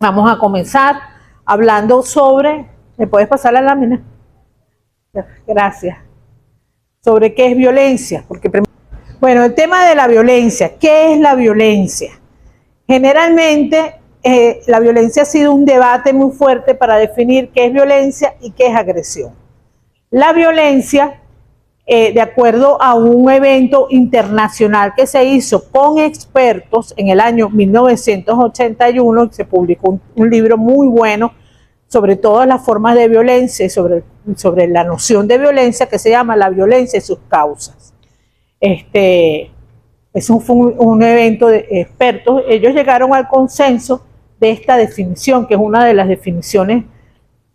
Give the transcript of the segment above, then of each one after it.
Vamos a comenzar hablando sobre, ¿me puedes pasar la lámina? Gracias. Sobre qué es violencia. Bueno, el tema de la violencia. ¿Qué es la violencia? Generalmente la violencia ha sido un debate muy fuerte para definir qué es violencia y qué es agresión. La violencia, de acuerdo a un evento internacional que se hizo con expertos en el año 1981, se publicó un libro muy bueno sobre todas las formas de violencia y sobre la noción de violencia, que se llama La violencia y sus causas. Eso fue un evento de expertos. Ellos llegaron al consenso de esta definición, que es una de las definiciones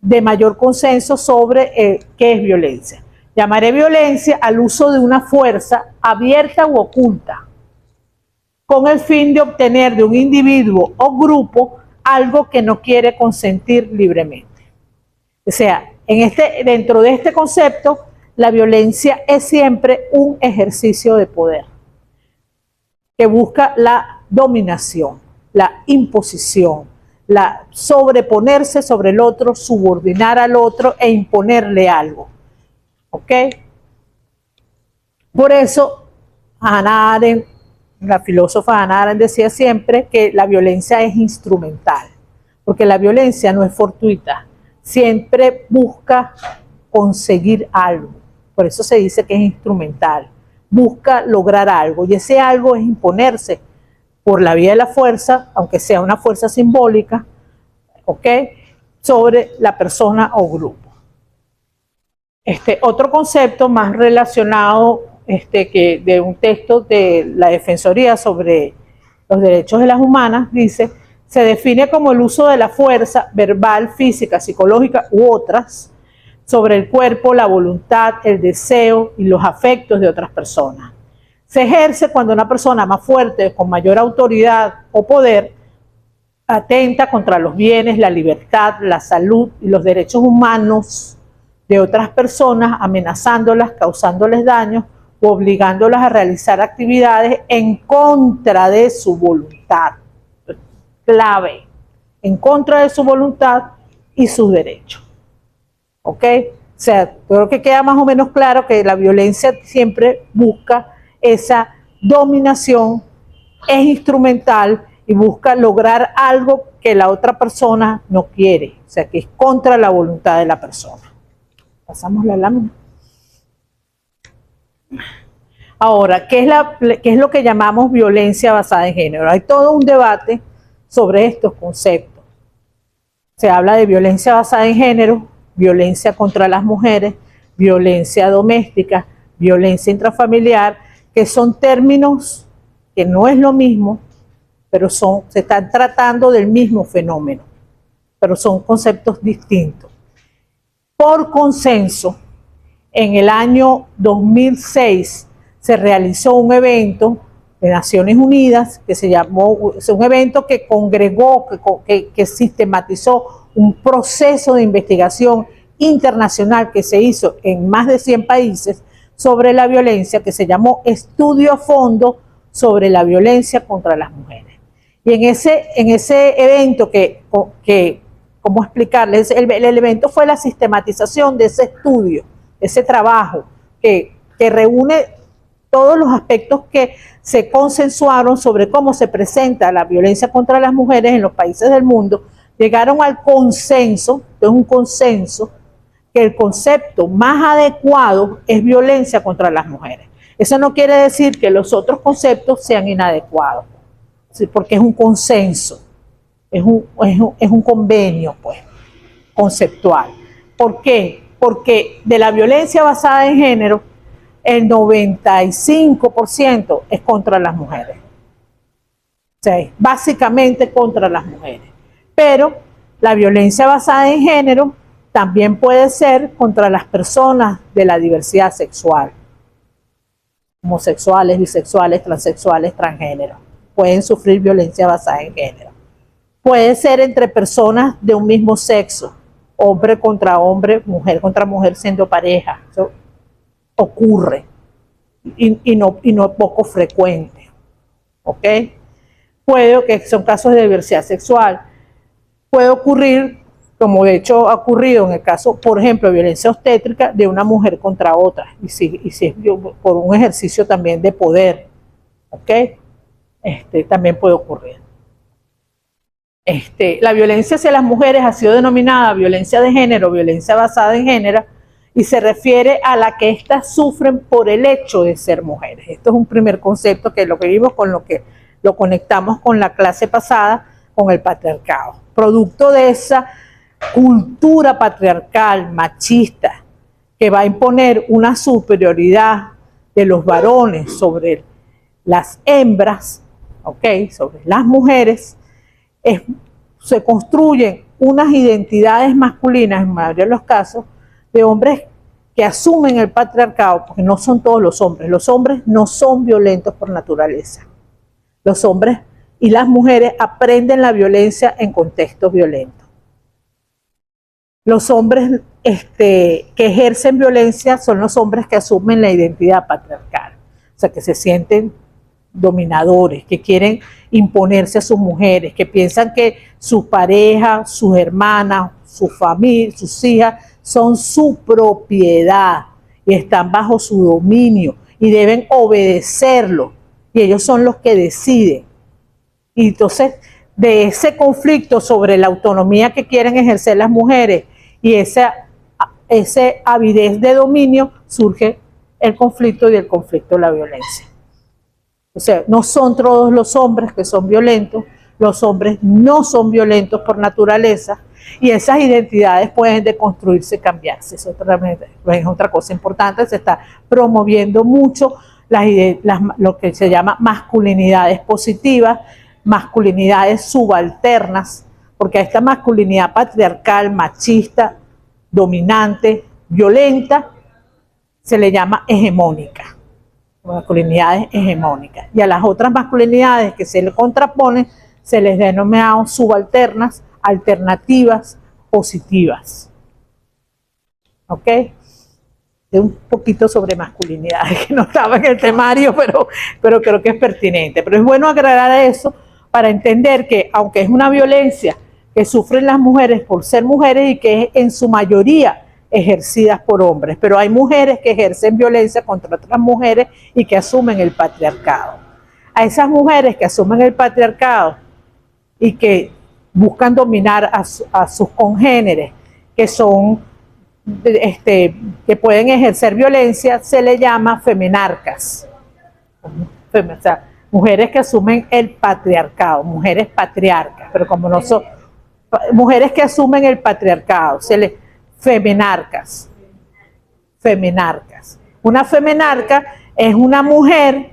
de mayor consenso sobre qué es violencia. Llamaré violencia al uso de una fuerza abierta u oculta, con el fin de obtener de un individuo o grupo algo que no quiere consentir libremente. O sea, dentro de este concepto, la violencia es siempre un ejercicio de poder que busca la dominación, la imposición, la sobreponerse sobre el otro, subordinar al otro e imponerle algo. ¿Ok? Por eso, Hannah Arendt, la filósofa Hannah Arendt, decía siempre que la violencia es instrumental, porque la violencia no es fortuita, siempre busca conseguir algo. Por eso se dice que es instrumental. Busca lograr algo, y ese algo es imponerse por la vía de la fuerza, aunque sea una fuerza simbólica, ¿ok?, sobre la persona o grupo. Otro concepto más relacionado que de un texto de la Defensoría sobre los derechos de las humanas, dice, se define como el uso de la fuerza verbal, física, psicológica u otras sobre el cuerpo, la voluntad, el deseo y los afectos de otras personas. Se ejerce cuando una persona más fuerte, con mayor autoridad o poder, atenta contra los bienes, la libertad, la salud y los derechos humanos de otras personas, amenazándolas, causándoles daños o obligándolas a realizar actividades en contra de su voluntad. Clave, en contra de su voluntad y sus derechos. ¿Ok? O sea, creo que queda más o menos claro que la violencia siempre busca esa dominación, es instrumental y busca lograr algo que la otra persona no quiere, o sea, que es contra la voluntad de la persona. Pasamos la lámina. Ahora, ¿qué es lo que llamamos violencia basada en género? Hay todo un debate sobre estos conceptos. Se habla de violencia basada en género, violencia contra las mujeres, violencia doméstica, violencia intrafamiliar, que son términos que no es lo mismo, pero se están tratando del mismo fenómeno, pero son conceptos distintos. Por consenso, en el año 2006 se realizó un evento de Naciones Unidas que se llamó, es un evento que congregó, que sistematizó un proceso de investigación internacional que se hizo en más de 100 países sobre la violencia, que se llamó Estudio a Fondo sobre la Violencia contra las Mujeres. Y en ese evento ¿cómo explicarles? El evento fue la sistematización de ese estudio, ese trabajo que reúne todos los aspectos que se consensuaron sobre cómo se presenta la violencia contra las mujeres en los países del mundo. Llegaron al consenso, es un consenso, que el concepto más adecuado es violencia contra las mujeres. Eso no quiere decir que los otros conceptos sean inadecuados, porque es un consenso, es un convenio, pues, conceptual. ¿Por qué? Porque de la violencia basada en género, el 95% es contra las mujeres. O sea, básicamente contra las mujeres. Pero la violencia basada en género también puede ser contra las personas de la diversidad sexual, homosexuales, bisexuales, transexuales, transgénero. Pueden sufrir violencia basada en género. Puede ser entre personas de un mismo sexo, hombre contra hombre, mujer contra mujer siendo pareja. Eso ocurre y no poco frecuente. ¿Ok? Puede que son casos de diversidad sexual. puede ocurrir, como de hecho ha ocurrido en el caso, por ejemplo, de violencia obstétrica de una mujer contra otra, y si es por un ejercicio también de poder, ¿ok? También puede ocurrir. La violencia hacia las mujeres ha sido denominada violencia de género, violencia basada en género, y se refiere a la que éstas sufren por el hecho de ser mujeres. Esto es un primer concepto que lo que vimos con lo que lo conectamos con la clase pasada, con el patriarcado. Producto de esa cultura patriarcal, machista, que va a imponer una superioridad de los varones sobre las hembras, ¿ok? Sobre las mujeres, se construyen unas identidades masculinas, en mayoría de los casos, de hombres que asumen el patriarcado, porque no son todos los hombres no son violentos por naturaleza. Los hombres y las mujeres aprenden la violencia en contextos violentos. Los hombres que ejercen violencia son los hombres que asumen la identidad patriarcal, o sea, que se sienten dominadores, que quieren imponerse a sus mujeres, que piensan que sus parejas, sus hermanas, su familia, sus hijas son su propiedad y están bajo su dominio y deben obedecerlo y ellos son los que deciden. Y entonces de ese conflicto sobre la autonomía que quieren ejercer las mujeres y esa avidez de dominio surge el conflicto y el conflicto de la violencia. O sea, no son todos los hombres que son violentos, los hombres no son violentos por naturaleza y esas identidades pueden deconstruirse y cambiarse. Eso es otra cosa importante, se está promoviendo mucho lo que se llama masculinidades positivas, masculinidades subalternas, porque a esta masculinidad patriarcal, machista, dominante, violenta, se le llama hegemónica. Masculinidades hegemónicas. Y a las otras masculinidades que se le contraponen, se les denomina subalternas, alternativas, positivas. ¿Ok? De un poquito sobre masculinidades, que no estaba en el temario, pero creo que es pertinente. Pero es bueno aclarar eso para entender que, aunque es una violencia que sufren las mujeres por ser mujeres y que es en su mayoría ejercidas por hombres, pero hay mujeres que ejercen violencia contra otras mujeres y que asumen el patriarcado. A esas mujeres que asumen el patriarcado y que buscan dominar a sus congéneres, que son que pueden ejercer violencia, se le llama femenarcas. O sea, mujeres que asumen el patriarcado, mujeres patriarcas, pero como no son mujeres que asumen el patriarcado, se le femenarcas. Femenarcas. Una femenarca es una mujer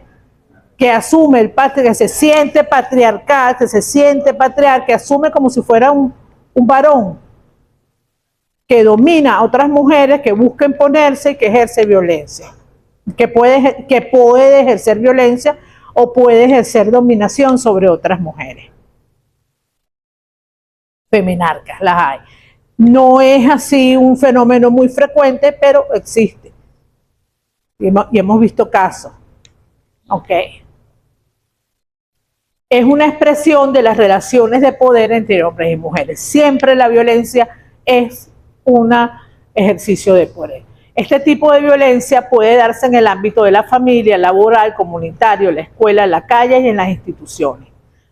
que asume el patriarcado, que se siente patriarcal, que se siente patriarca, que asume como si fuera un varón, que domina a otras mujeres, que busca imponerse y que ejerce violencia. Que puede ejercer violencia o puede ejercer dominación sobre otras mujeres. Femenarcas, las hay. No es así un fenómeno muy frecuente, pero existe. Y hemos visto casos. Ok. Es una expresión de las relaciones de poder entre hombres y mujeres. Siempre la violencia es un ejercicio de poder. Este tipo de violencia puede darse en el ámbito de la familia, laboral, comunitario, la escuela, la calle y en las instituciones.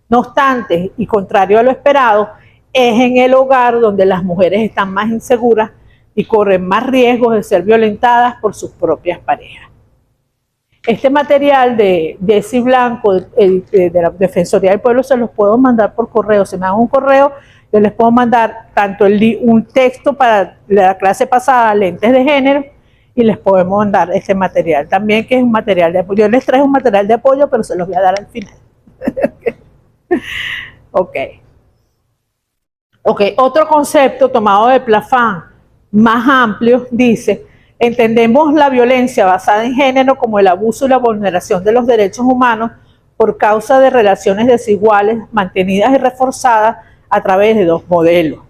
No obstante, y contrario a lo esperado, es en el hogar donde las mujeres están más inseguras y corren más riesgos de ser violentadas por sus propias parejas. Este material de Jessy Blanco, de la Defensoría del Pueblo, se los puedo mandar por correo. Si me dan un correo, yo les puedo mandar tanto un texto para la clase pasada, lentes de género, y les podemos mandar este material también, que es un material de apoyo. Yo les traje un material de apoyo, pero se los voy a dar al final. Ok. Ok, otro concepto tomado de Plafán, más amplio, dice: entendemos la violencia basada en género como el abuso y la vulneración de los derechos humanos por causa de relaciones desiguales mantenidas y reforzadas a través de dos modelos.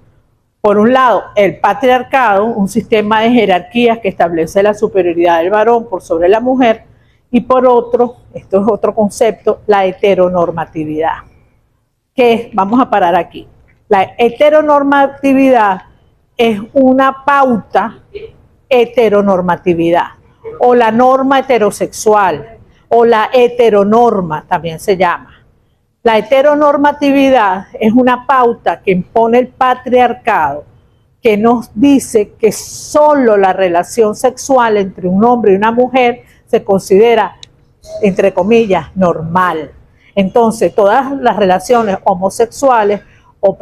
Por un lado, el patriarcado, un sistema de jerarquías que establece la superioridad del varón por sobre la mujer, y por otro, esto es otro concepto, la heteronormatividad. ¿Qué es? Vamos a parar aquí. La heteronormatividad es una pauta heteronormatividad, o la norma heterosexual, o la heteronorma también se llama. La heteronormatividad es una pauta que impone el patriarcado, que nos dice que solo la relación sexual entre un hombre y una mujer se considera, entre comillas, normal. Entonces, todas las relaciones homosexuales o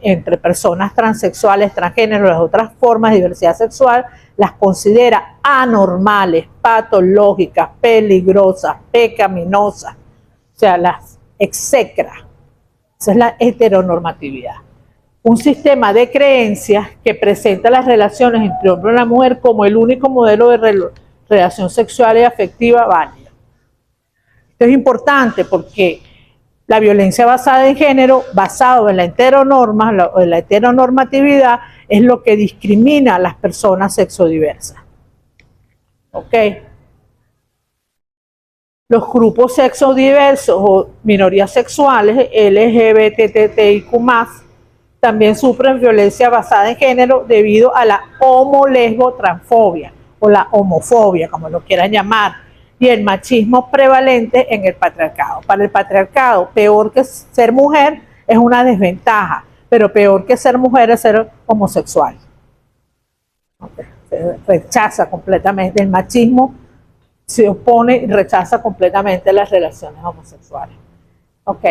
entre personas transexuales, transgénero, las otras formas de diversidad sexual, las considera anormales, patológicas, peligrosas, pecaminosas, o sea, las execra. Esa es la heteronormatividad. Un sistema de creencias que presenta las relaciones entre hombre y la mujer como el único modelo de relación sexual y afectiva válida. Esto es importante porque la violencia basada en género, basado en la heteronorma, en la heteronormatividad, es lo que discrimina a las personas sexodiversas. ¿Ok? Los grupos sexodiversos o minorías sexuales, LGBTTIQ+, también sufren violencia basada en género debido a la homo-lesbo-transfobia o la homofobia, como lo quieran llamar, y el machismo prevalente en el patriarcado. Para el patriarcado, peor que ser mujer es una desventaja, pero peor que ser mujer es ser homosexual. Okay. Se rechaza completamente el machismo, se opone y rechaza completamente las relaciones homosexuales. Ok,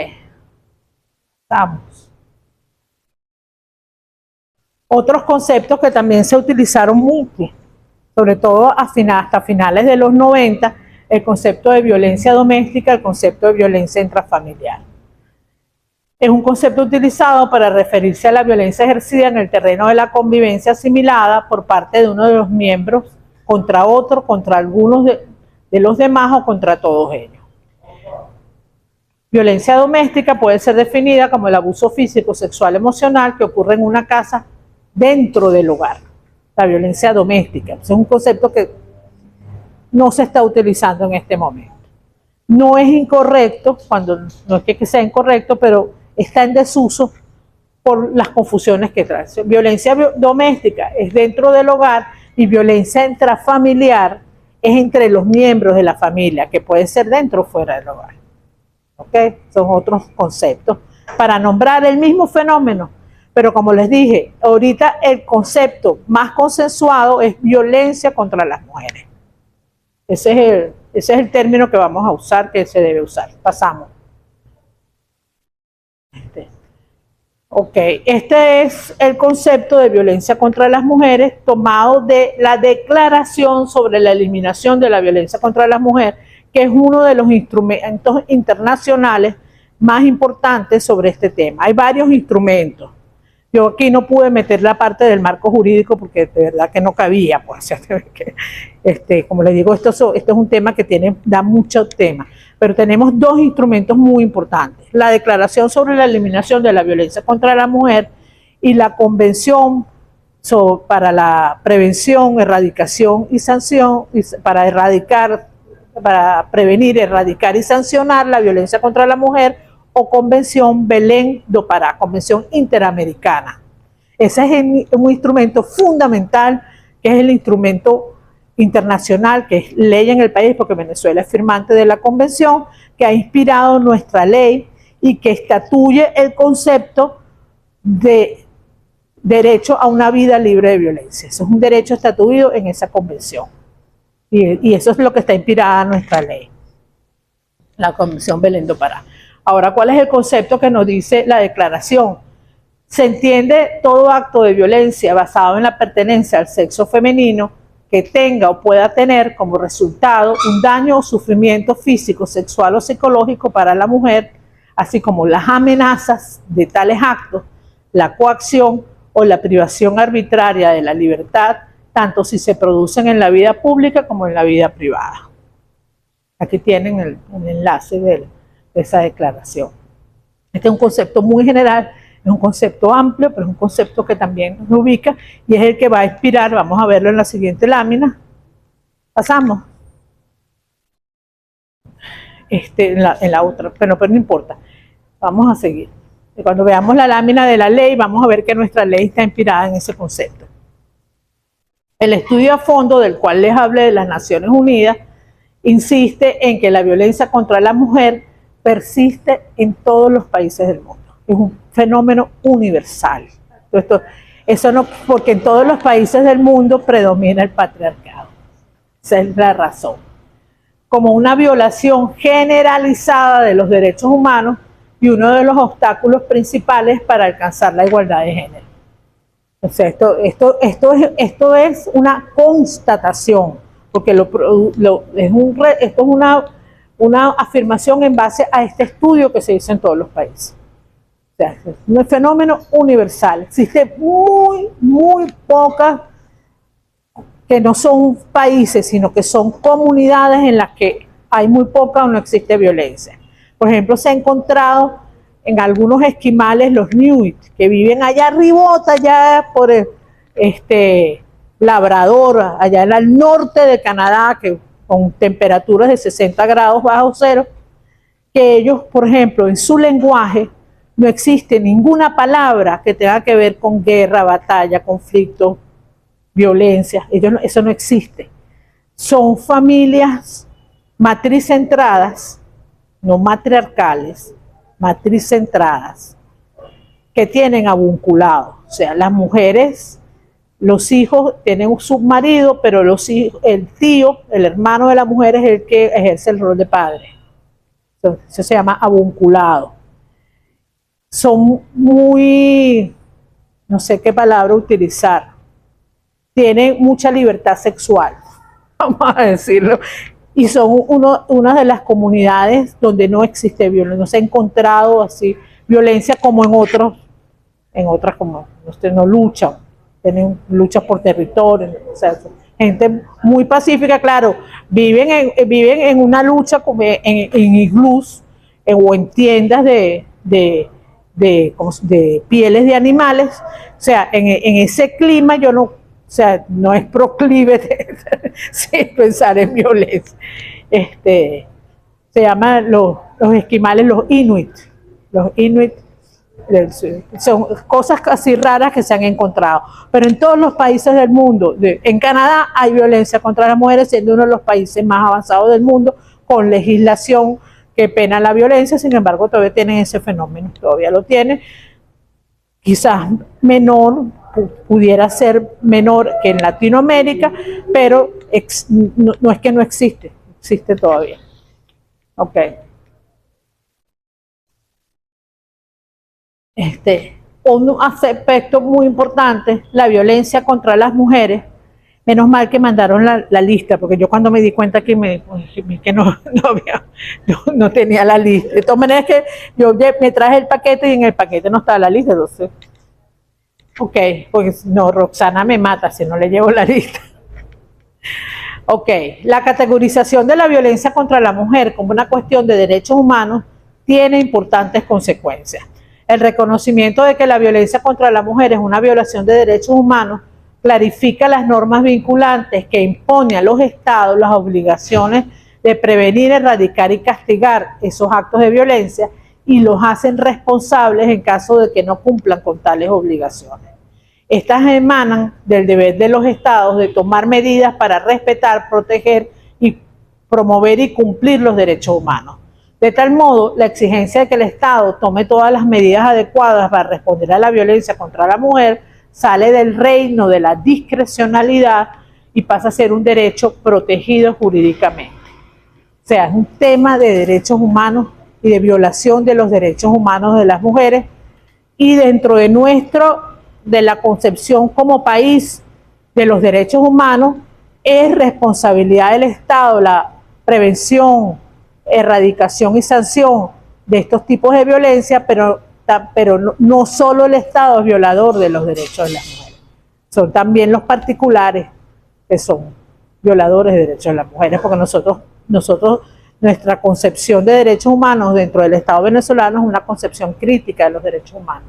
vamos. Otros conceptos que también se utilizaron mucho, sobre todo hasta finales de los 90, el concepto de violencia doméstica, el concepto de violencia intrafamiliar. Es un concepto utilizado para referirse a la violencia ejercida en el terreno de la convivencia asimilada por parte de uno de los miembros contra otro, contra algunos de los demás o contra todos ellos. Violencia doméstica puede ser definida como el abuso físico, sexual, emocional que ocurre en una casa dentro del hogar. La violencia doméstica es un concepto que no se está utilizando en este momento. No es incorrecto, no es que sea incorrecto, pero está en desuso por las confusiones que trae. Violencia doméstica es dentro del hogar y violencia intrafamiliar es entre los miembros de la familia, que puede ser dentro o fuera del hogar. ¿Ok? Son otros conceptos para nombrar el mismo fenómeno. Pero como les dije, ahorita el concepto más consensuado es violencia contra las mujeres. Ese es el término que vamos a usar, que se debe usar. Pasamos. Ok, este es el concepto de violencia contra las mujeres tomado de la Declaración sobre la Eliminación de la Violencia contra las Mujeres, que es uno de los instrumentos internacionales más importantes sobre este tema. Hay varios instrumentos. Yo aquí no pude meter la parte del marco jurídico porque de verdad que no cabía. Pues, como les digo, esto es un tema que da mucho tema. Pero tenemos dos instrumentos muy importantes. La Declaración sobre la Eliminación de la Violencia contra la Mujer y la Convención para la Prevención, Erradicación y Sanción, para prevenir, erradicar y sancionar la violencia contra la mujer, o Convención Belén do Pará, Convención Interamericana. Ese es un instrumento fundamental, que es el instrumento internacional, que es ley en el país, porque Venezuela es firmante de la convención, que ha inspirado nuestra ley y que estatuye el concepto de derecho a una vida libre de violencia. Eso es un derecho estatuido en esa convención. Y eso es lo que está inspirada nuestra ley, la Convención Belén do Pará. Ahora, ¿cuál es el concepto que nos dice la declaración? Se entiende todo acto de violencia basado en la pertenencia al sexo femenino que tenga o pueda tener como resultado un daño o sufrimiento físico, sexual o psicológico para la mujer, así como las amenazas de tales actos, la coacción o la privación arbitraria de la libertad, tanto si se producen en la vida pública como en la vida privada. Aquí tienen el enlace de esa declaración. Este es un concepto muy general, es un concepto amplio, pero es un concepto que también nos ubica y es el que va a inspirar. Vamos a verlo en la siguiente lámina. Pasamos. En la otra, pero no importa. Vamos a seguir. Cuando veamos la lámina de la ley, vamos a ver que nuestra ley está inspirada en ese concepto. El estudio a fondo del cual les hablé de las Naciones Unidas insiste en que la violencia contra la mujer persiste en todos los países del mundo. Es un fenómeno universal. Eso no, porque en todos los países del mundo predomina el patriarcado. Esa es la razón. Como una violación generalizada de los derechos humanos y uno de los obstáculos principales para alcanzar la igualdad de género. O sea, esto es una constatación, porque esto es una afirmación en base a este estudio que se hizo en todos los países. O sea, es un fenómeno universal. Existe muy pocas que no son países, sino que son comunidades en las que hay muy poca o no existe violencia. Por ejemplo, se ha encontrado en algunos esquimales los Inuit, que viven allá arribota, allá por Labrador, allá en el norte de Canadá, que con temperaturas de 60 grados bajo cero, que ellos, por ejemplo, en su lenguaje no existe ninguna palabra que tenga que ver con guerra, batalla, conflicto, violencia. Eso no existe. Son familias matricentradas, no matriarcales, matricentradas, que tienen avunculado. O sea, las mujeres, los hijos tienen un submarido, pero el tío, el hermano de la mujer es el que ejerce el rol de padre. Entonces, eso se llama avunculado. Son muy, no sé qué palabra utilizar, tienen mucha libertad sexual, vamos a decirlo, y son una de las comunidades donde no existe violencia, no se ha encontrado así violencia como en otras como no luchan, tienen luchas por territorio, o sea, gente muy pacífica, claro, viven en una lucha como en iglús o en tiendas de pieles de animales. O sea, en ese clima no es proclive pensar en violencia. Se llaman los esquimales los Inuit. Los Inuit son cosas casi raras que se han encontrado. Pero en todos los países del mundo, en Canadá hay violencia contra las mujeres, siendo uno de los países más avanzados del mundo, con legislación que pena la violencia. Sin embargo, todavía tienen ese fenómeno, todavía lo tienen. Quizás menor, pudiera ser menor que en Latinoamérica, pero no es que no existe, existe todavía. Ok. Un aspecto muy importante, la violencia contra las mujeres. Menos mal que mandaron la lista, porque yo cuando me di cuenta que no tenía la lista. De todas maneras que yo me traje el paquete y en el paquete no estaba la lista, entonces. Ok, porque no, Roxana me mata si no le llevo la lista. Ok, la categorización de la violencia contra la mujer como una cuestión de derechos humanos tiene importantes consecuencias. El reconocimiento de que la violencia contra la mujer es una violación de derechos humanos clarifica las normas vinculantes que impone a los estados las obligaciones de prevenir, erradicar y castigar esos actos de violencia y los hacen responsables en caso de que no cumplan con tales obligaciones. Estas emanan del deber de los estados de tomar medidas para respetar, proteger y promover y cumplir los derechos humanos. De tal modo, la exigencia de que el Estado tome todas las medidas adecuadas para responder a la violencia contra la mujer sale del reino de la discrecionalidad y pasa a ser un derecho protegido jurídicamente. O sea, es un tema de derechos humanos y de violación de los derechos humanos de las mujeres, y dentro de la concepción como país de los derechos humanos es responsabilidad del Estado la prevención, erradicación y sanción de estos tipos de violencia, pero no solo el Estado es violador de los derechos de las mujeres, son también los particulares que son violadores de derechos de las mujeres, porque nuestra concepción de derechos humanos dentro del Estado venezolano es una concepción crítica de los derechos humanos,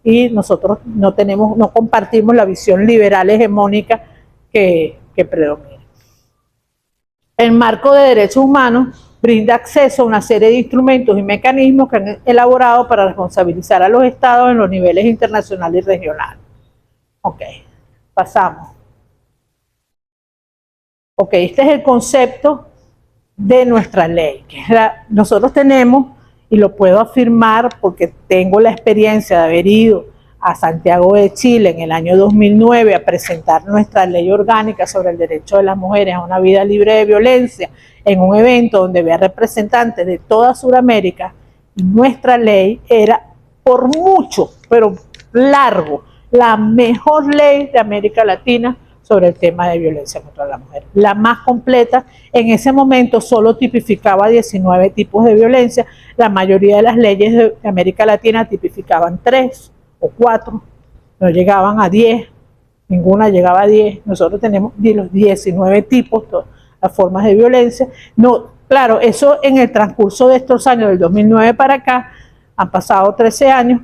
y nosotros no compartimos la visión liberal hegemónica que predomina. El marco de derechos humanos brinda acceso a una serie de instrumentos y mecanismos que han elaborado para responsabilizar a los estados en los niveles internacional y regional. Ok, pasamos. Ok, este es el concepto de nuestra ley. Nosotros tenemos, y lo puedo afirmar porque tengo la experiencia de haber ido a Santiago de Chile en el año 2009 a presentar nuestra ley orgánica sobre el derecho de las mujeres a una vida libre de violencia en un evento donde había representantes de toda Sudamérica. Nuestra ley era por mucho, pero largo, la mejor ley de América Latina sobre el tema de violencia contra la mujer. La más completa, en ese momento solo tipificaba 19 tipos de violencia, la mayoría de las leyes de América Latina tipificaban 3 o 4, no llegaban a 10, ninguna llegaba a 10, nosotros tenemos los 19 tipos, todas las formas de violencia. No, claro, eso en el transcurso de estos años, del 2009 para acá, han pasado 13 años,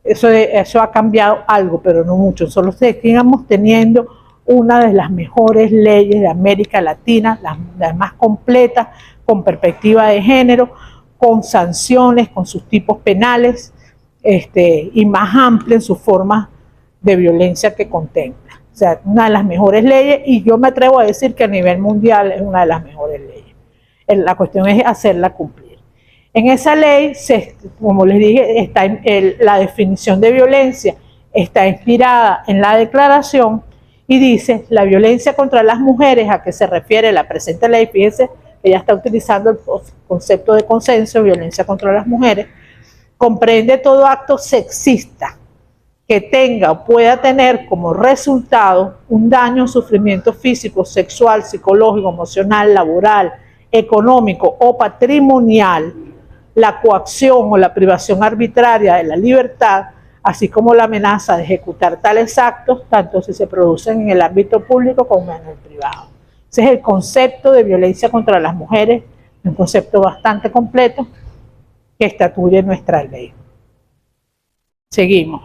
eso ha cambiado algo, pero no mucho. Solo seguimos teniendo una de las mejores leyes de América Latina, las más completas, con perspectiva de género, con sanciones, con sus tipos penales, y más amplia en sus formas de violencia que contempla. O sea, una de las mejores leyes, y yo me atrevo a decir que a nivel mundial es una de las mejores leyes. La cuestión es hacerla cumplir. En esa ley, como les dije, la definición de violencia está inspirada en la declaración y dice: la violencia contra las mujeres a que se refiere la presente ley, fíjense, ella está utilizando el concepto de consenso, violencia contra las mujeres, comprende todo acto sexista que tenga o pueda tener como resultado un daño o sufrimiento físico, sexual, psicológico, emocional, laboral, económico o patrimonial, la coacción o la privación arbitraria de la libertad, así como la amenaza de ejecutar tales actos, tanto si se producen en el ámbito público como en el privado. Ese es el concepto de violencia contra las mujeres, un concepto bastante completo que estatuye nuestra ley. Seguimos.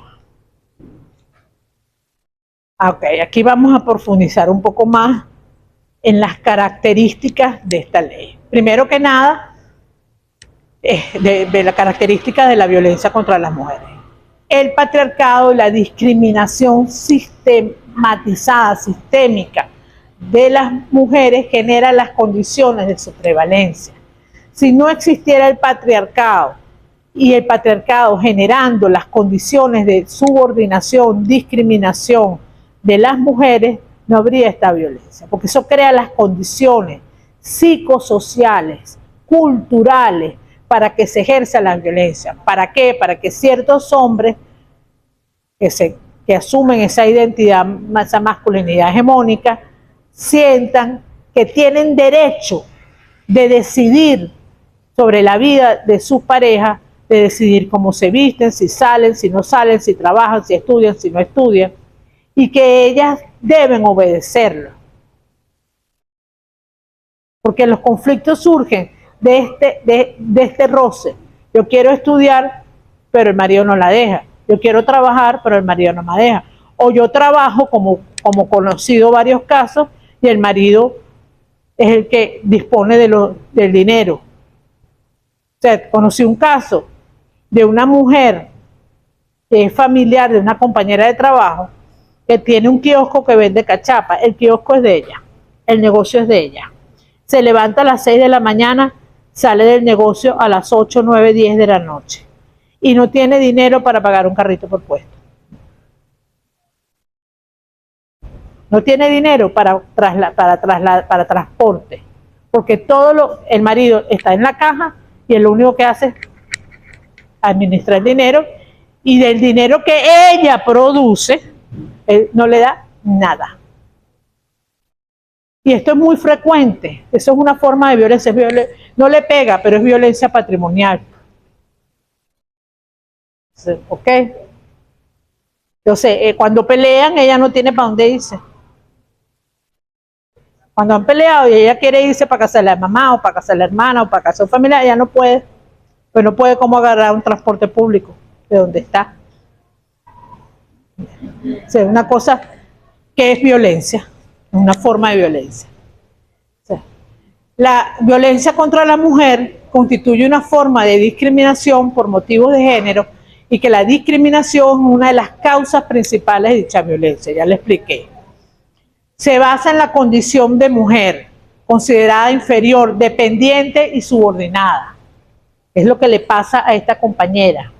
Ok, aquí vamos a profundizar un poco más en las características de esta ley. Primero que nada, de la característica de la violencia contra las mujeres. El patriarcado y la discriminación sistematizada, sistémica de las mujeres genera las condiciones de su prevalencia. Si no existiera el patriarcado y el patriarcado generando las condiciones de subordinación, discriminación de las mujeres, no habría esta violencia, porque eso crea las condiciones psicosociales, culturales, para que se ejerza la violencia. ¿Para qué? Para que ciertos hombres que asumen esa identidad, esa masculinidad hegemónica, sientan que tienen derecho de decidir sobre la vida de sus parejas, de decidir cómo se visten, si salen, si no salen, si trabajan, si estudian, si no estudian, y que ellas deben obedecerlo. Porque los conflictos surgen de este roce. Yo quiero estudiar, pero el marido no la deja. Yo quiero trabajar, pero el marido no me deja. O yo trabajo, como conocido varios casos, y el marido es el que dispone del dinero. O sea, conocí un caso de una mujer que es familiar de una compañera de trabajo que tiene un kiosco que vende cachapa. El kiosco es de ella, el negocio es de ella. Se levanta a las 6 de la mañana, sale del negocio a las 8, 9, 10 de la noche y no tiene dinero para pagar un carrito por puesto. No tiene dinero para transporte, porque el marido está en la caja y lo único que hace es administrar el dinero, y del dinero que ella produce, él no le da nada. Y esto es muy frecuente, eso es una forma de violencia, no le pega, pero es violencia patrimonial. ¿Ok? Entonces, cuando pelean, ella no tiene para dónde irse. Cuando han peleado y ella quiere irse para casa de la mamá o para casa de la hermana o para casa de familia, ella no puede, pues no puede como agarrar un transporte público de donde está. O sea, una cosa que es violencia, una forma de violencia. O sea, La violencia contra la mujer constituye una forma de discriminación por motivos de género y que la discriminación es una de las causas principales de dicha violencia, ya le expliqué. Se basa en la condición de mujer, considerada inferior, dependiente y subordinada. Es lo que le pasa a esta compañera,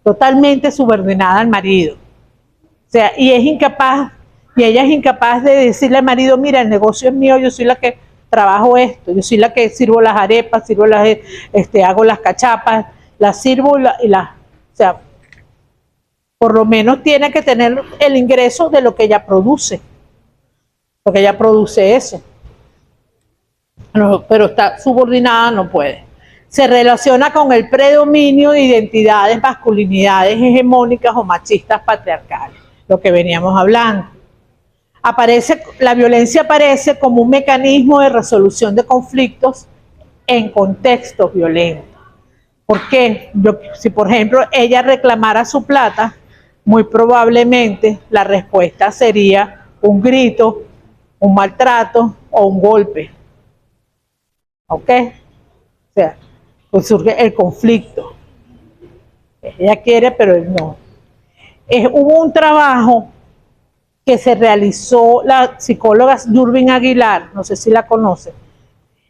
totalmente subordinada al marido. O sea, y ella es incapaz de decirle al marido, mira, el negocio es mío, yo soy la que trabajo esto, yo soy la que sirvo las arepas, hago las cachapas, las sirvo o sea, por lo menos tiene que tener el ingreso de lo que ella produce, porque ella produce eso. No, pero está subordinada, no puede. Se relaciona con el predominio de identidades, masculinidades hegemónicas o machistas patriarcales, lo que veníamos hablando. La violencia aparece como un mecanismo de resolución de conflictos en contextos violentos. ¿Por qué? Si por ejemplo ella reclamara su plata, muy probablemente la respuesta sería un grito, un maltrato o un golpe. ¿Ok? O sea, pues surge el conflicto. Ella quiere, pero él no. Hubo un trabajo que se realizó la psicóloga Durbin Aguilar, no sé si la conoce,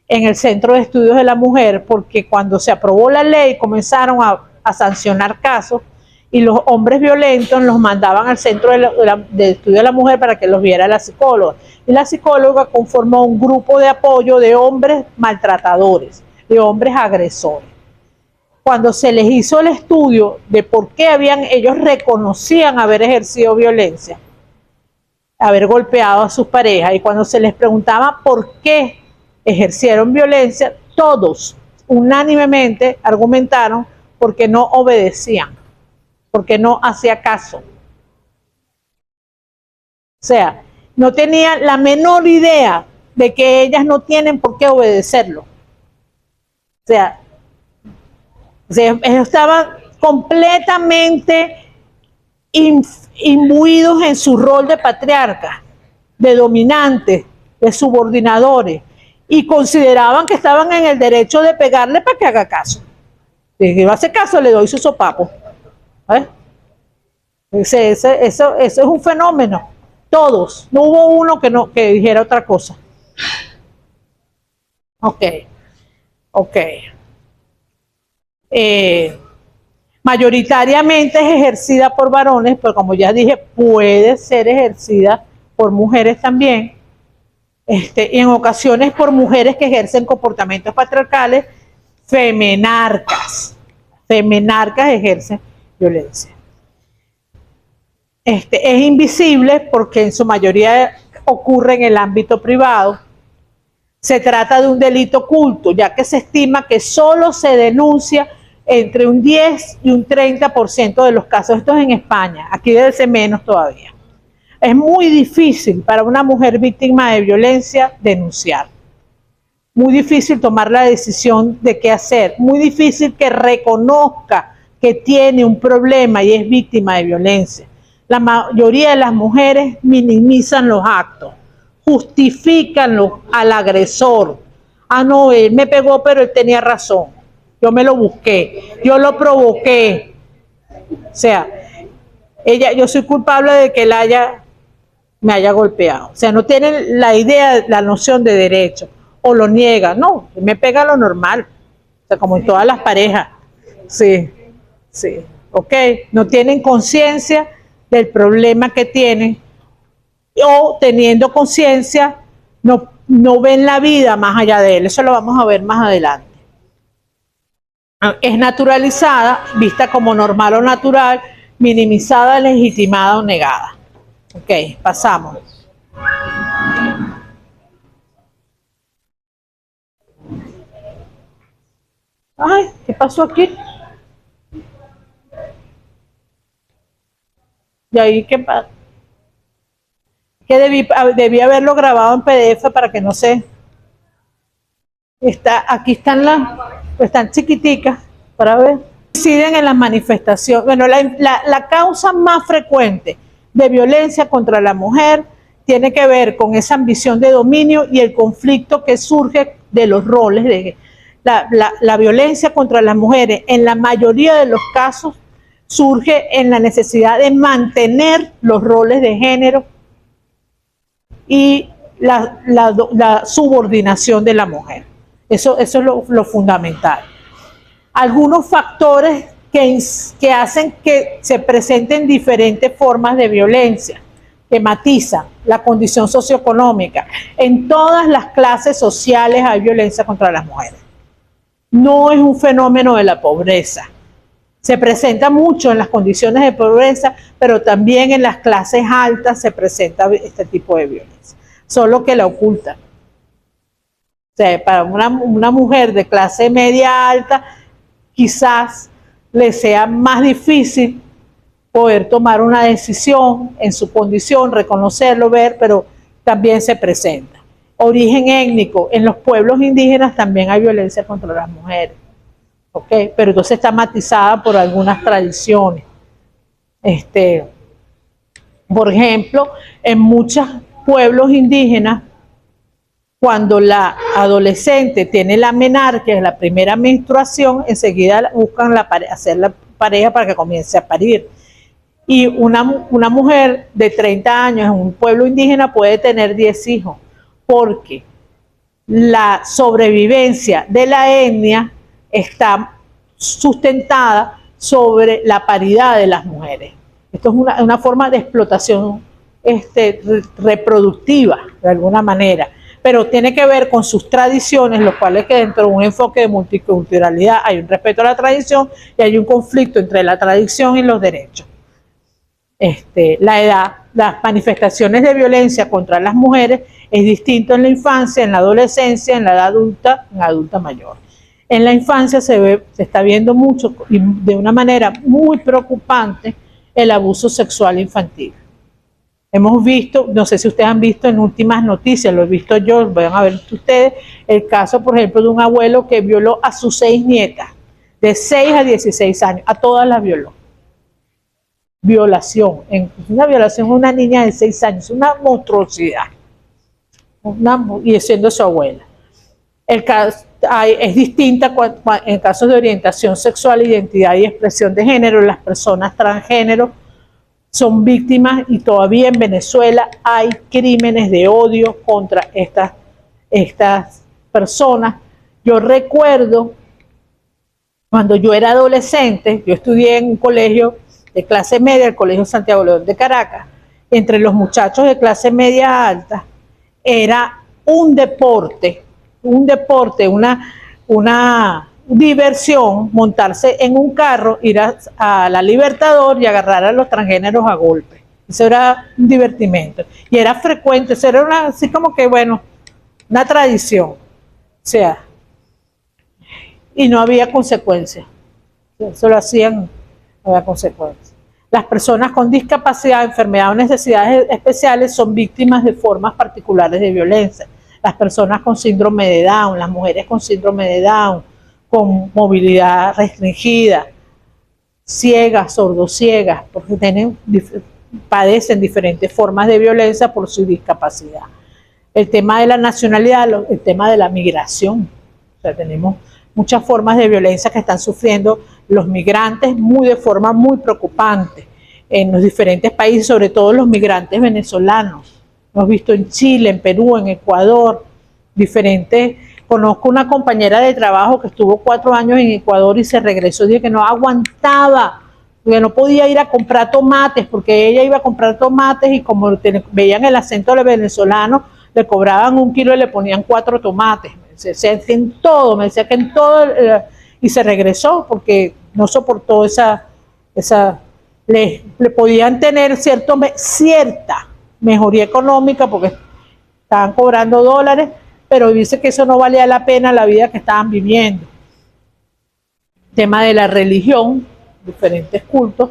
en el Centro de Estudios de la Mujer, porque cuando se aprobó la ley comenzaron a sancionar casos y los hombres violentos los mandaban al Centro de Estudio de la Mujer para que los viera la psicóloga. Y la psicóloga conformó un grupo de apoyo de hombres maltratadores, de hombres agresores. Cuando se les hizo el estudio de por qué ellos reconocían haber ejercido violencia, haber golpeado a sus parejas, y cuando se les preguntaba por qué ejercieron violencia, todos unánimemente argumentaron porque no obedecían, porque no hacía caso. O sea, no tenían la menor idea de que ellas no tienen por qué obedecerlo. O sea, ellos estaban completamente imbuidos en su rol de patriarca, de dominantes, de subordinadores, y consideraban que estaban en el derecho de pegarle para que haga caso. Si no hace caso, le doy su sopapo. Eso es un fenómeno. Todos. No hubo uno que dijera otra cosa. Ok. Mayoritariamente es ejercida por varones, pero como ya dije, puede ser ejercida por mujeres también, y en ocasiones por mujeres que ejercen comportamientos patriarcales, femenarcas ejercen violencia. Es invisible porque en su mayoría ocurre en el ámbito privado. Se trata de un delito oculto, ya que se estima que solo se denuncia entre un 10 y un 30% de los casos. Esto es en España, aquí debe ser menos todavía. Es muy difícil para una mujer víctima de violencia denunciar. Muy difícil tomar la decisión de qué hacer. Muy difícil que reconozca que tiene un problema y es víctima de violencia. La mayoría de las mujeres minimizan los actos, justifican al agresor. Ah, no, él me pegó, pero él tenía razón. Yo me lo busqué, yo lo provoqué. O sea, yo soy culpable de que él me haya golpeado. O sea, no tienen la idea, la noción de derecho. O lo niega. No, me pega lo normal. O sea, como en todas las parejas. Sí. Ok. No tienen conciencia del problema que tienen. O teniendo conciencia, no ven la vida más allá de él. Eso lo vamos a ver más adelante. Es naturalizada, vista como normal o natural, minimizada, legitimada o negada. Ok, pasamos. Ay, ¿qué pasó aquí? ¿Y ahí qué pasa? Que debí haberlo grabado en PDF para que no se... Aquí están chiquiticas, para ver. Inciden en las manifestaciones. Bueno, la causa más frecuente de violencia contra la mujer tiene que ver con esa ambición de dominio y el conflicto que surge de los roles. La violencia contra las mujeres en la mayoría de los casos surge en la necesidad de mantener los roles de género y la subordinación de la mujer. Eso es lo fundamental. Algunos factores que hacen que se presenten diferentes formas de violencia, que matizan la condición socioeconómica. En todas las clases sociales hay violencia contra las mujeres. No es un fenómeno de la pobreza. Se presenta mucho en las condiciones de pobreza, pero también en las clases altas se presenta este tipo de violencia, solo que la ocultan. O sea, para una mujer de clase media alta, quizás le sea más difícil poder tomar una decisión en su condición, reconocerlo, ver, pero también se presenta. Origen étnico, en los pueblos indígenas también hay violencia contra las mujeres, ¿ok? Pero entonces está matizada por algunas tradiciones. Por ejemplo, en muchos pueblos indígenas, cuando la adolescente tiene la menarquia, la primera menstruación, enseguida buscan hacer la pareja para que comience a parir. Y una mujer de 30 años en un pueblo indígena puede tener 10 hijos, porque la sobrevivencia de la etnia está sustentada sobre la paridad de las mujeres. Esto es una forma de explotación reproductiva, de alguna manera, pero tiene que ver con sus tradiciones, lo cual es que dentro de un enfoque de multiculturalidad hay un respeto a la tradición y hay un conflicto entre la tradición y los derechos. La edad, las manifestaciones de violencia contra las mujeres es distinto en la infancia, en la adolescencia, en la edad adulta, en la adulta mayor. En la infancia se está viendo mucho y de una manera muy preocupante el abuso sexual infantil. Hemos visto, no sé si ustedes han visto en últimas noticias, lo he visto yo, van a ver ustedes, el caso, por ejemplo, de un abuelo que violó a sus 6 nietas, de 6 a 16 años, a todas las violó. Violación, una violación a una niña de 6 años, una monstruosidad, y siendo su abuela. Es distinta en casos de orientación sexual, identidad y expresión de género. Las personas transgénero son víctimas y todavía en Venezuela hay crímenes de odio contra estas personas. Yo recuerdo cuando yo era adolescente, yo estudié en un colegio de clase media, el Colegio Santiago León de Caracas. Entre los muchachos de clase media alta era un deporte, una diversión, montarse en un carro, ir a la Libertador y agarrar a los transgéneros a golpe. Eso era un divertimento. Y era frecuente, eso era así como que, bueno, una tradición. O sea, y no había consecuencias. Eso lo hacían, no había consecuencias. Las personas con discapacidad, enfermedad o necesidades especiales son víctimas de formas particulares de violencia. Las personas con síndrome de Down, las mujeres con síndrome de Down, con movilidad restringida, ciegas, sordociegas, porque padecen diferentes formas de violencia por su discapacidad. El tema de la nacionalidad, el tema de la migración. O sea, tenemos muchas formas de violencia que están sufriendo los migrantes de forma muy preocupante en los diferentes países, sobre todo los migrantes venezolanos. Hemos visto en Chile, en Perú, en Ecuador, diferentes. Conozco una compañera de trabajo que estuvo 4 años en Ecuador y se regresó y dijo que no aguantaba, que no podía ir a comprar tomates, porque ella iba a comprar tomates y como veían el acento de venezolano, le cobraban 1 kilo y le ponían 4 tomates. Me decía que en todo, y se regresó porque no soportó le podían tener cierta mejoría económica porque estaban cobrando dólares, pero dice que eso no valía la pena la vida que estaban viviendo. Tema de la religión, diferentes cultos,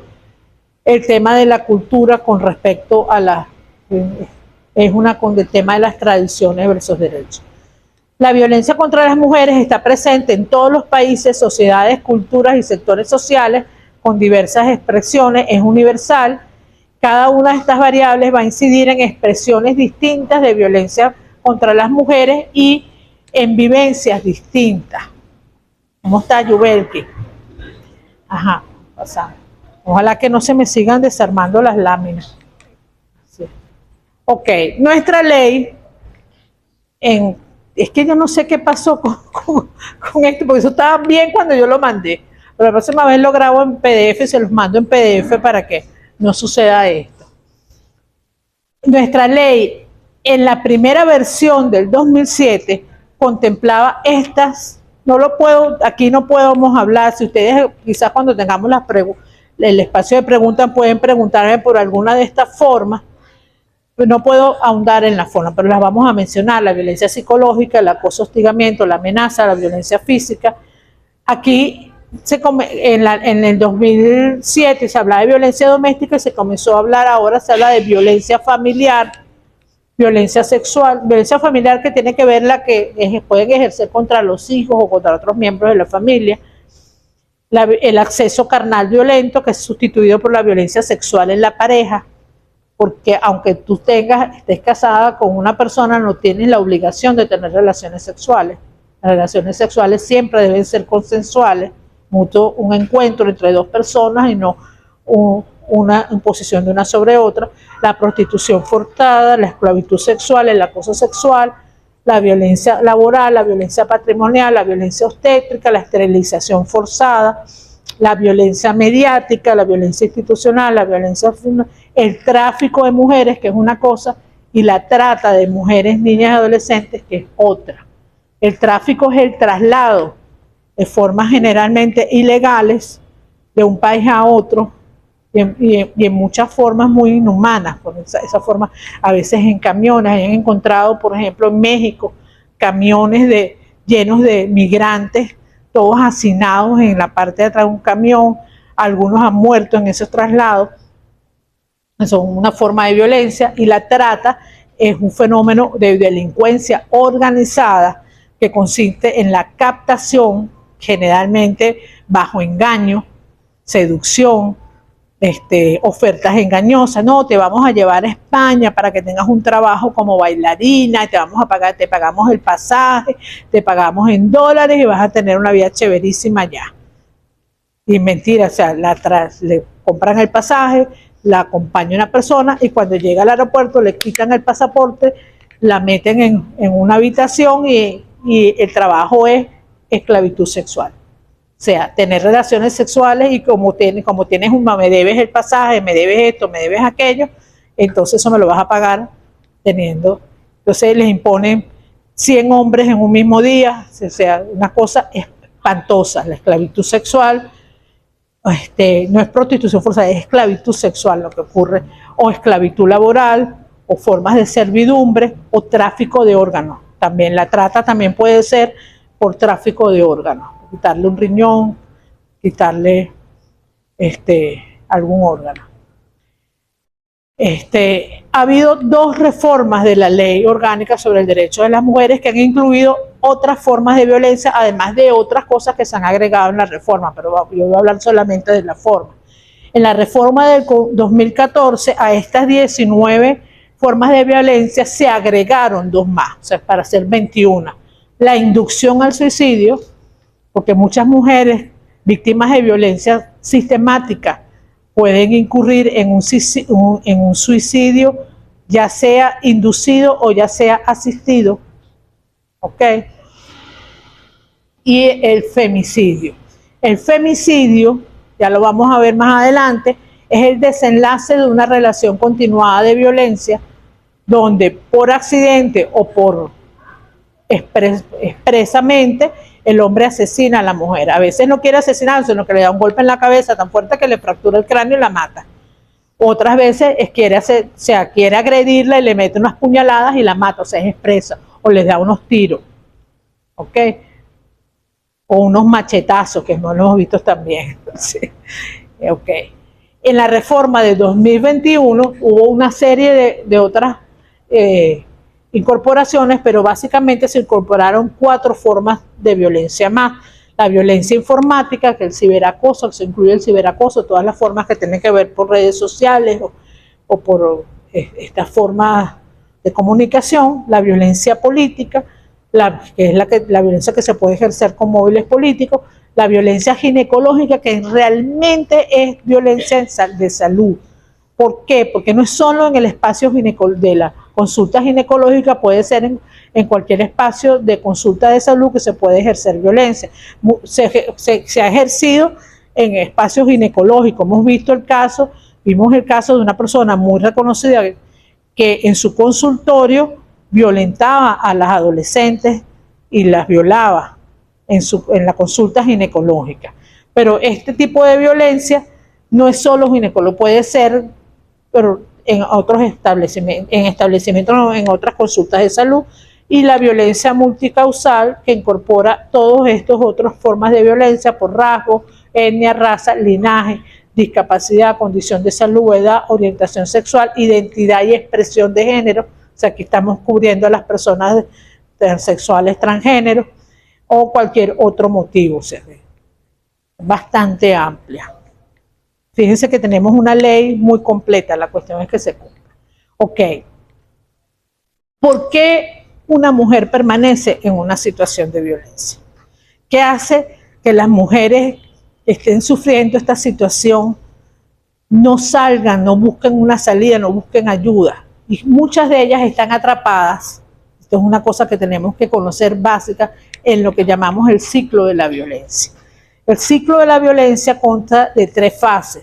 el tema de la cultura con respecto a con el tema de las tradiciones versus derechos. La violencia contra las mujeres está presente en todos los países, sociedades, culturas y sectores sociales con diversas expresiones, es universal. Cada una de estas variables va a incidir en expresiones distintas de violencia contra las mujeres y en vivencias distintas. ¿Cómo está Yubelki? Ajá, pasamos. Ojalá que no se me sigan desarmando las láminas. Sí. Ok, nuestra ley, es que yo no sé qué pasó con esto, porque eso estaba bien cuando yo lo mandé. Pero la próxima vez lo grabo en PDF, se los mando en PDF para que no suceda esto. Nuestra ley, en la primera versión del 2007, contemplaba estas. Aquí no podemos hablar. Si ustedes quizás cuando tengamos el espacio de preguntas pueden preguntarme por alguna de estas formas. No puedo ahondar en la forma, pero las vamos a mencionar: la violencia psicológica, el acoso, hostigamiento, la amenaza, la violencia física. Aquí en el 2007 se hablaba de violencia doméstica y se comenzó a hablar, ahora se habla de violencia familiar, violencia sexual, violencia familiar que tiene que ver la que pueden ejercer contra los hijos o contra otros miembros de la familia, el acceso carnal violento, que es sustituido por la violencia sexual en la pareja, porque aunque tú estés casada con una persona, no tienes la obligación de tener relaciones sexuales. Las relaciones sexuales siempre deben ser consensuales, un encuentro entre dos personas y no una imposición de una sobre otra. La prostitución forzada, la esclavitud sexual, el acoso sexual, la violencia laboral, la violencia patrimonial, la violencia obstétrica, la esterilización forzada, la violencia mediática, la violencia institucional, la violencia, el tráfico de mujeres, que es una cosa, y la trata de mujeres, niñas y adolescentes, que es otra. El tráfico es el traslado de formas generalmente ilegales de un país a otro y en muchas formas muy inhumanas, por esa forma, a veces en camiones. Hayan encontrado, por ejemplo, en México, camiones llenos de migrantes, todos hacinados en la parte de atrás de un camión. Algunos han muerto en esos traslados. Son una forma de violencia, y la trata es un fenómeno de delincuencia organizada que consiste en la captación, generalmente bajo engaño, seducción, ofertas engañosas. No, te vamos a llevar a España para que tengas un trabajo como bailarina, y te pagamos el pasaje, te pagamos en dólares y vas a tener una vida chéverísima allá. Y mentira, o sea, le compran el pasaje, la acompaña una persona, y cuando llega al aeropuerto le quitan el pasaporte, la meten en una habitación y el trabajo es esclavitud sexual. O sea, tener relaciones sexuales, y como tienes me debes el pasaje, me debes esto, me debes aquello, entonces eso me lo vas a pagar teniendo. Entonces les imponen 100 hombres en un mismo día, o sea, una cosa espantosa. La esclavitud sexual no es prostitución forzada, es esclavitud sexual lo que ocurre, o esclavitud laboral, o formas de servidumbre, o tráfico de órganos. También la trata también puede ser por tráfico de órganos, quitarle un riñón, quitarle algún órgano. Ha habido 2 reformas de la ley orgánica sobre el derecho de las mujeres que han incluido otras formas de violencia, además de otras cosas que se han agregado en la reforma, pero yo voy a hablar solamente de la forma. En la reforma del 2014, a estas 19 formas de violencia se agregaron 2 más, o sea, para ser 21. La inducción al suicidio, porque muchas mujeres víctimas de violencia sistemática pueden incurrir en un suicidio, ya sea inducido o ya sea asistido. ¿Ok? Y el femicidio. El femicidio, ya lo vamos a ver más adelante, es el desenlace de una relación continuada de violencia donde por accidente o por expresamente el hombre asesina a la mujer. A veces no quiere asesinar, sino que le da un golpe en la cabeza tan fuerte que le fractura el cráneo y la mata. Otras veces quiere agredirla y le mete unas puñaladas y la mata, o sea, es expresa, o les da unos tiros, ¿ok? O unos machetazos, que no lo hemos visto también. Sí. ¿Ok? En la reforma de 2021 hubo una serie de otras incorporaciones, pero básicamente se incorporaron 4 formas de violencia más. La violencia informática, que es el ciberacoso, que se incluye el ciberacoso, todas las formas que tienen que ver por redes sociales o por estas formas de comunicación. La violencia política, que es la violencia que se puede ejercer con móviles políticos, la violencia ginecológica, que realmente es violencia de salud. ¿Por qué? Porque no es solo en el espacio de la consulta ginecológica, puede ser en cualquier espacio de consulta de salud que se puede ejercer violencia. Se ha ejercido en espacios ginecológicos. Vimos el caso de una persona muy reconocida que en su consultorio violentaba a las adolescentes y las violaba en la consulta ginecológica. Pero este tipo de violencia no es solo ginecológico, puede ser pero en otros establecimientos, en otras consultas de salud, y la violencia multicausal, que incorpora todos estos otras formas de violencia por rasgo, etnia, raza, linaje, discapacidad, condición de salud, edad, orientación sexual, identidad y expresión de género. O sea, aquí estamos cubriendo a las personas transexuales, transgénero, o cualquier otro motivo. O sea, bastante amplia. Fíjense que tenemos una ley muy completa, la cuestión es que se cumpla. Ok. ¿Por qué una mujer permanece en una situación de violencia? ¿Qué hace que las mujeres que estén sufriendo esta situación no salgan, no busquen una salida, no busquen ayuda? Y muchas de ellas están atrapadas. Esto es una cosa que tenemos que conocer básica en lo que llamamos el ciclo de la violencia. El ciclo de la violencia consta de 3 fases: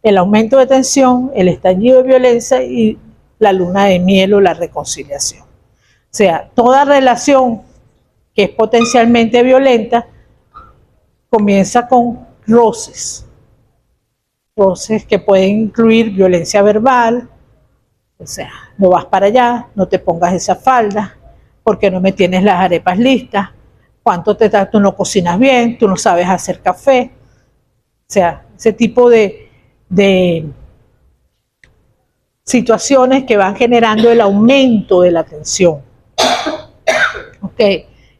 el aumento de tensión, el estallido de violencia y la luna de miel o la reconciliación. O sea, toda relación que es potencialmente violenta comienza con roces que pueden incluir violencia verbal, o sea, no vas para allá, no te pongas esa falda, porque no me tienes las arepas listas, tú no cocinas bien, tú no sabes hacer café. O sea, ese tipo de situaciones que van generando el aumento de la tensión. ¿Ok?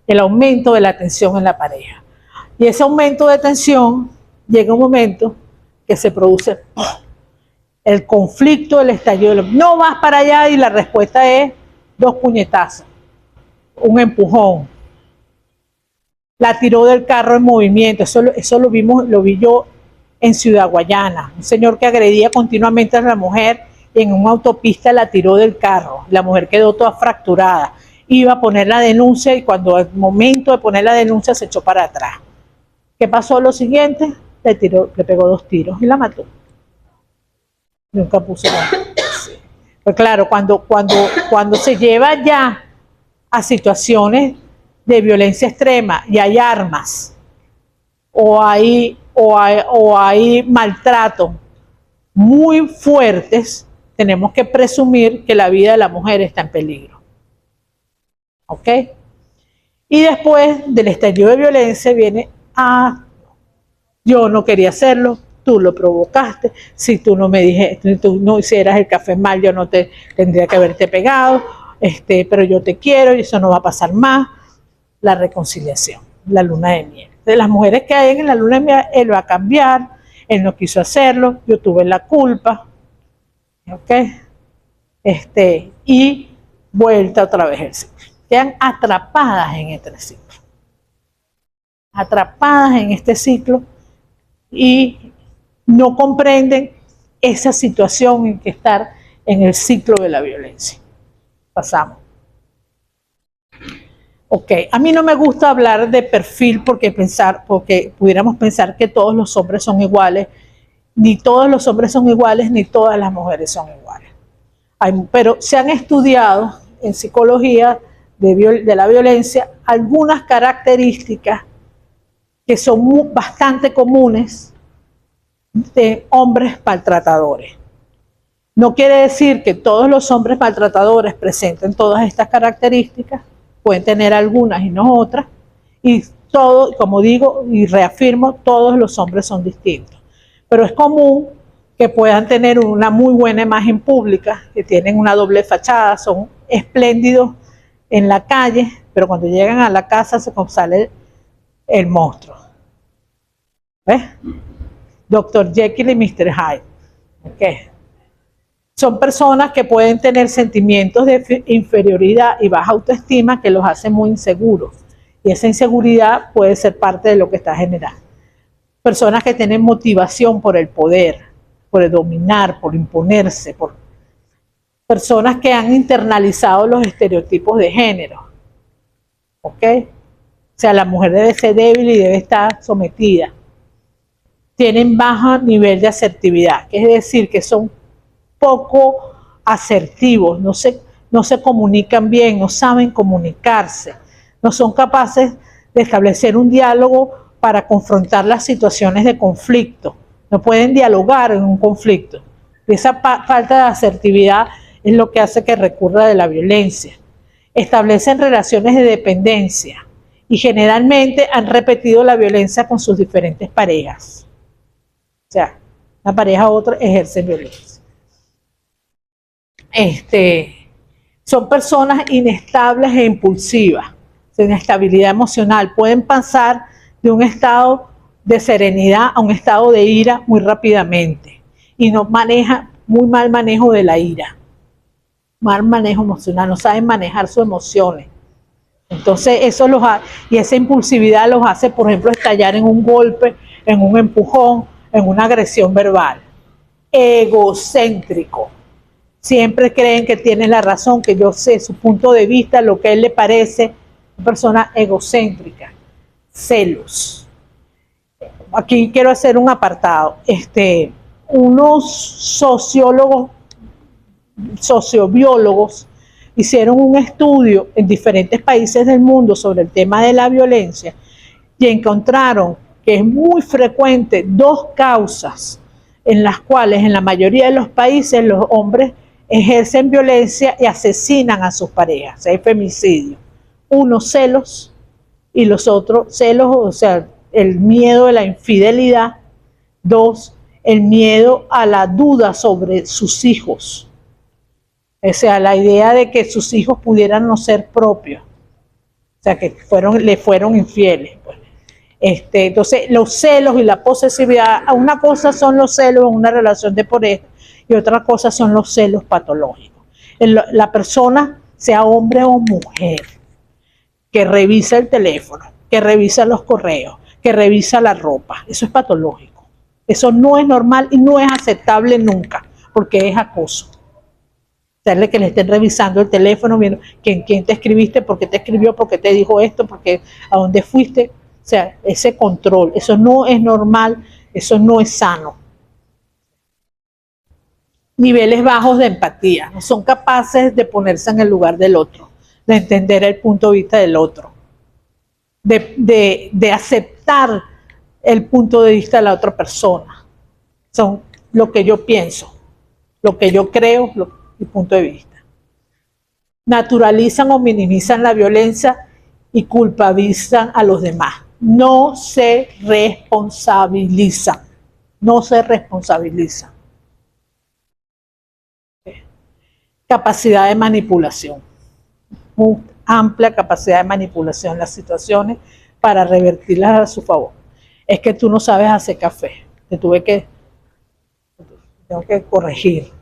El aumento de la tensión en la pareja. Y ese aumento de tensión llega un momento que se produce el conflicto, el estallido. No vas para allá y la respuesta es 2 puñetazos, un empujón. La tiró del carro en movimiento. Eso lo vi yo en Ciudad Guayana. Un señor que agredía continuamente a la mujer y en una autopista la tiró del carro. La mujer quedó toda fracturada. Iba a poner la denuncia y cuando al momento de poner la denuncia se echó para atrás. ¿Qué pasó? Lo siguiente, le pegó 2 tiros y la mató. Nunca puso la... Pues claro, cuando se lleva ya a situaciones de violencia extrema y hay armas o hay maltrato muy fuertes, tenemos que presumir que la vida de la mujer está en peligro. ¿Ok? Y después del estallido de violencia viene yo no quería hacerlo, tú lo provocaste, si tú no me dijiste, tú no hicieras el café mal, yo no te tendría que haberte pegado, pero yo te quiero y eso no va a pasar más. La reconciliación, la luna de miel. De las mujeres que hay en la luna de miel, él va a cambiar, él no quiso hacerlo, yo tuve la culpa, ¿ok? Y vuelta otra vez el ciclo. Quedan atrapadas en este ciclo. Atrapadas en este ciclo y no comprenden esa situación en que estar en el ciclo de la violencia. Pasamos. Ok, a mí no me gusta hablar de perfil porque pudiéramos pensar que todos los hombres son iguales. Ni todos los hombres son iguales, ni todas las mujeres son iguales. Pero se han estudiado en psicología de la violencia algunas características que son bastante comunes de hombres maltratadores. No quiere decir que todos los hombres maltratadores presenten todas estas características, pueden tener algunas y no otras, y todo, como digo y reafirmo, todos los hombres son distintos. Pero es común que puedan tener una muy buena imagen pública, que tienen una doble fachada, son espléndidos en la calle, pero cuando llegan a la casa se sale el monstruo. ¿Ves? Dr. Jekyll y Mr. Hyde. ¿Okay? Son personas que pueden tener sentimientos de inferioridad y baja autoestima que los hacen muy inseguros. Y esa inseguridad puede ser parte de lo que está generando. Personas que tienen motivación por el poder, por el dominar, por imponerse, por personas que han internalizado los estereotipos de género. ¿Ok? O sea, la mujer debe ser débil y debe estar sometida. Tienen bajo nivel de asertividad, es decir, que son poco asertivos, no se comunican bien, no saben comunicarse, no son capaces de establecer un diálogo para confrontar las situaciones de conflicto, no pueden dialogar en un conflicto. Y esa falta de asertividad es lo que hace que recurra de la violencia. Establecen relaciones de dependencia y generalmente han repetido la violencia con sus diferentes parejas. O sea, una pareja u otra ejerce violencia. Son personas inestables e impulsivas, de inestabilidad emocional. Pueden pasar de un estado de serenidad a un estado de ira muy rápidamente y no maneja muy mal manejo de la ira, mal manejo emocional, no saben manejar sus emociones. Entonces eso y esa impulsividad los hace, por ejemplo, estallar en un golpe, en un empujón, en una agresión verbal. Egocéntrico. Siempre creen que tienen la razón, que yo sé su punto de vista, lo que a él le parece. Una persona egocéntrica. Celos. Aquí quiero hacer un apartado. Unos sociobiólogos hicieron un estudio en diferentes países del mundo sobre el tema de la violencia y encontraron que es muy frecuente dos causas en las cuales en la mayoría de los países los hombres ejercen violencia y asesinan a sus parejas. Hay femicidio. Uno, celos, y los otros, celos, o sea, el miedo de la infidelidad. Dos, el miedo a la duda sobre sus hijos. O sea, la idea de que sus hijos pudieran no ser propios. O sea, que le fueron infieles. Pues. Entonces, los celos y la posesividad, una cosa son los celos en una relación de pareja y otra cosa son los celos patológicos. La persona, sea hombre o mujer, que revisa el teléfono, que revisa los correos, que revisa la ropa, eso es patológico. Eso no es normal y no es aceptable nunca, porque es acoso. Que le estén revisando el teléfono, viendo quién te escribiste, por qué te escribió, por qué te dijo esto, a dónde fuiste. O sea, ese control, eso no es normal, eso no es sano. Niveles bajos de empatía, no son capaces de ponerse en el lugar del otro, de entender el punto de vista del otro, de aceptar el punto de vista de la otra persona. Son lo que yo pienso, lo que yo creo, mi punto de vista. Naturalizan o minimizan la violencia y culpabilizan a los demás. No se responsabilizan. No se responsabilizan. Capacidad de manipulación. Muy amplia capacidad de manipulación en las situaciones para revertirlas a su favor. Es que tú no sabes hacer café. Tengo que corregir.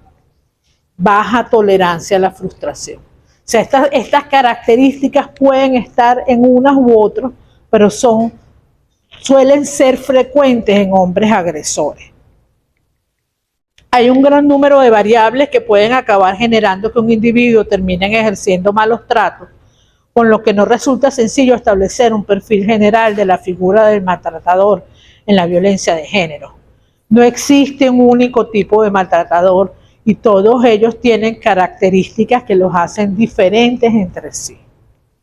Baja tolerancia a la frustración. O sea, estas características pueden estar en unas u otras, pero suelen ser frecuentes en hombres agresores. Hay un gran número de variables que pueden acabar generando que un individuo termine ejerciendo malos tratos, con lo que no resulta sencillo establecer un perfil general de la figura del maltratador en la violencia de género. No existe un único tipo de maltratador y todos ellos tienen características que los hacen diferentes entre sí.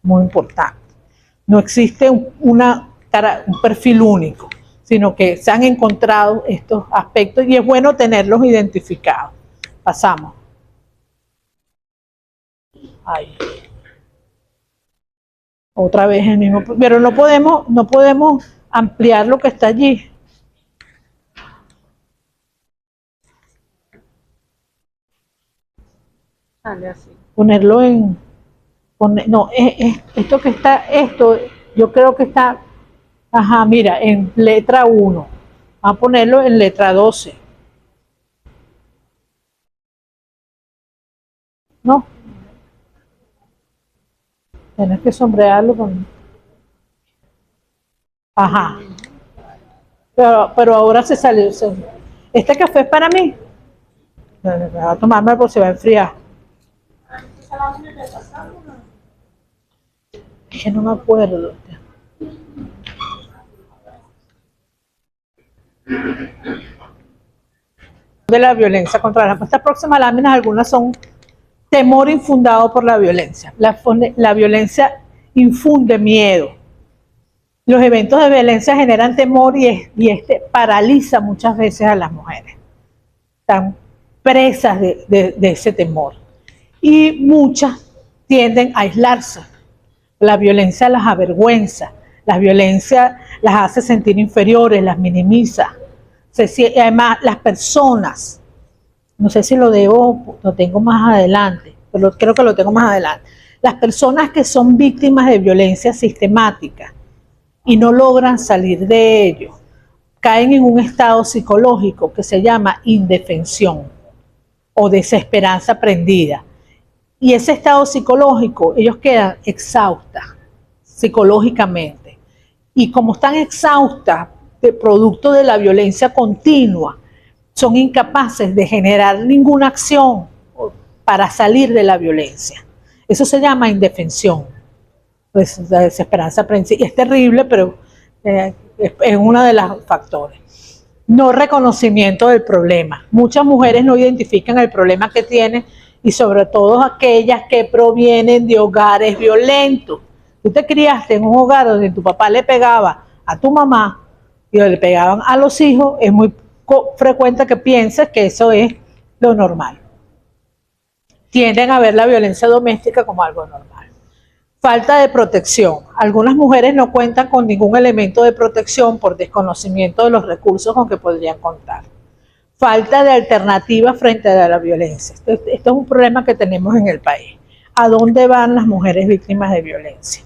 Muy importante. No existe un perfil único, sino que se han encontrado estos aspectos y es bueno tenerlos identificados. Pasamos. Ay. Otra vez el mismo, pero no podemos ampliar lo que está allí. Sale así. Ponerlo en... no, esto que está, yo creo que está, ajá, mira, en letra 1. Vamos a ponerlo en letra 12. ¿no? Tienes que sombrearlo con... Ajá. Pero ahora se salió. Este café es para mí. Me va a tomarme porque se va a enfriar. Es que no me acuerdo. De la violencia contra las mujeres. Estas próximas láminas, algunas son temor infundado por la violencia. La violencia infunde miedo. Los eventos de violencia generan temor y este paraliza muchas veces a las mujeres. Están presas de ese temor. Y muchas tienden a aislarse. La violencia las avergüenza. La violencia las hace sentir inferiores, las minimiza. Además, las personas, no sé si lo tengo más adelante, pero creo que lo tengo más adelante. Las personas que son víctimas de violencia sistemática y no logran salir de ello, caen en un estado psicológico que se llama indefensión o desesperanza prendida. Y ese estado psicológico, ellos quedan exhaustas psicológicamente. Y como están exhaustas, producto de la violencia continua, son incapaces de generar ninguna acción para salir de la violencia. Eso se llama indefensión, pues la desesperanza. Y es terrible, pero es uno de los factores. No reconocimiento del problema. Muchas mujeres no identifican el problema que tienen y sobre todo aquellas que provienen de hogares violentos. Tú te criaste en un hogar donde tu papá le pegaba a tu mamá y le pegaban a los hijos, es muy frecuente que pienses que eso es lo normal. Tienden a ver la violencia doméstica como algo normal. Falta de protección. Algunas mujeres no cuentan con ningún elemento de protección por desconocimiento de los recursos con que podrían contar. Falta de alternativas frente a la violencia. Esto es un problema que tenemos en el país. ¿A dónde van las mujeres víctimas de violencia?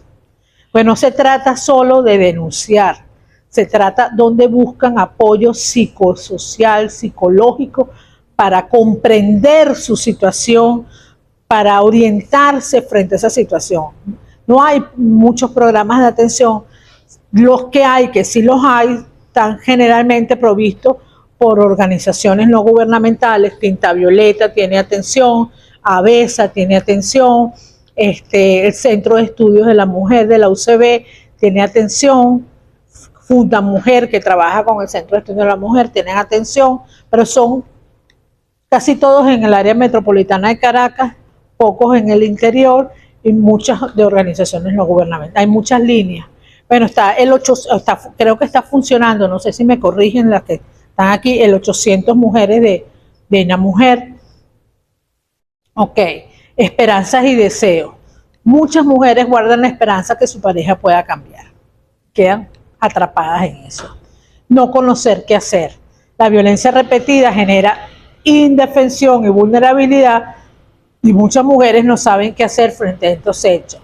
Pues no se trata solo de denunciar, se trata donde buscan apoyo psicosocial, psicológico, para comprender su situación, para orientarse frente a esa situación. No hay muchos programas de atención. Los que hay, que sí los hay, están generalmente provistos por organizaciones no gubernamentales. Tinta Violeta tiene atención, ABESA tiene atención, el Centro de Estudios de la Mujer de la UCB tiene atención, Funda Mujer, que trabaja con el Centro de Estudios de la Mujer, tienen atención, pero son casi todos en el área metropolitana de Caracas, pocos en el interior y muchas de organizaciones no gubernamentales. Hay muchas líneas. Bueno, creo que está funcionando, no sé si me corrigen las que están aquí, el 800 mujeres de una mujer. Ok, esperanzas y deseos. Muchas mujeres guardan la esperanza que su pareja pueda cambiar. Quedan atrapadas en eso. No conocer qué hacer. La violencia repetida genera indefensión y vulnerabilidad y muchas mujeres no saben qué hacer frente a estos hechos.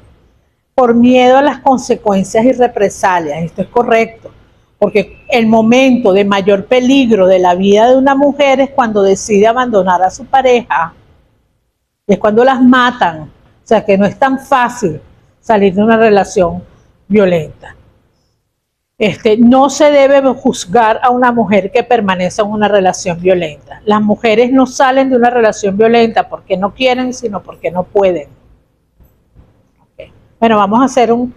Por miedo a las consecuencias y represalias, esto es correcto, porque el momento de mayor peligro de la vida de una mujer es cuando decide abandonar a su pareja, es cuando las matan, o sea que no es tan fácil salir de una relación violenta. No se debe juzgar a una mujer que permanece en una relación violenta. Las mujeres no salen de una relación violenta porque no quieren, sino porque no pueden. Okay. Bueno, vamos a hacer un